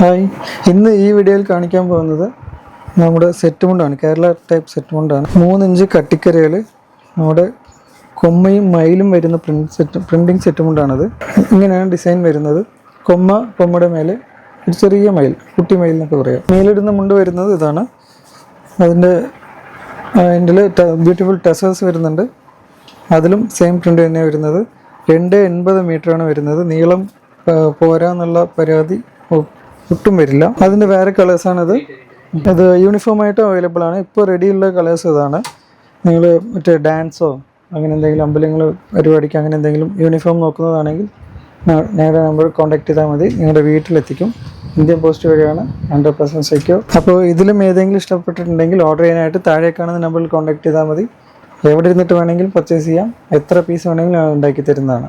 Hi, ഇന്ന് ഈ വീഡിയോയിൽ കാണിക്കാൻ പോകുന്നത് നമ്മുടെ സെറ്റ് മുണ്ടാണ്. കേരള ടൈപ്പ് സെറ്റ് മുണ്ടാണ്. 3 ഇഞ്ച് കട്ടിക്കരയിൽ നമ്മുടെ കൊമ്മയും മയിലും വരുന്ന പ്രിൻറ്റിങ് സെറ്റ് മുണ്ടാണത്. ഇങ്ങനെയാണ് ഡിസൈൻ വരുന്നത്. കൊമ്മയുടെ മേലെ ഒരു ചെറിയ മയിൽ, കുട്ടി മയിൽ എന്നൊക്കെ പറയാം. മേലിടുന്ന മുണ്ട് വരുന്നത് ഇതാണ്. അതിൻ്റെ ബ്യൂട്ടിഫുൾ ടെസേഴ്സ് വരുന്നുണ്ട്. അതിലും സെയിം പ്രിൻ്റ് തന്നെയാണ് വരുന്നത്. 2.80 മീറ്ററാണ് വരുന്നത്. നീളം പോരാന്നുള്ള പരാതി ഒട്ടും വരില്ല. അതിൻ്റെ വേറെ കളേഴ്സാണിത്. ഇത് യൂണിഫോമായിട്ട് അവൈലബിൾ ആണ്. ഇപ്പോൾ റെഡിയുള്ള കളേഴ്സ് ഇതാണ്. നിങ്ങൾ മറ്റേ ഡാൻസോ അങ്ങനെ എന്തെങ്കിലും അമ്പലങ്ങൾ പരിപാടിക്ക് അങ്ങനെ എന്തെങ്കിലും യൂണിഫോം നോക്കുന്നതാണെങ്കിൽ ഞങ്ങളുടെ നമ്പർ കോൺടാക്ട് ചെയ്താൽ മതി. നിങ്ങളുടെ വീട്ടിലെത്തിക്കും. ഇന്ത്യൻ പോസ്റ്റ് വഴിയാണ്, 100% സെക്യൂർ. അപ്പോൾ ഇതിലും ഏതെങ്കിലും ഇഷ്ടപ്പെട്ടിട്ടുണ്ടെങ്കിൽ ഓർഡർ ചെയ്യാനായിട്ട് താഴെ കാണുന്ന നമ്പറിൽ കോൺടാക്ട് ചെയ്താൽ മതി. എവിടെ ഇരുന്നിട്ട് വേണമെങ്കിലും പർച്ചേസ് ചെയ്യാം. എത്ര പീസ് വേണമെങ്കിലും ഉണ്ടാക്കി തരുന്നതാണ്.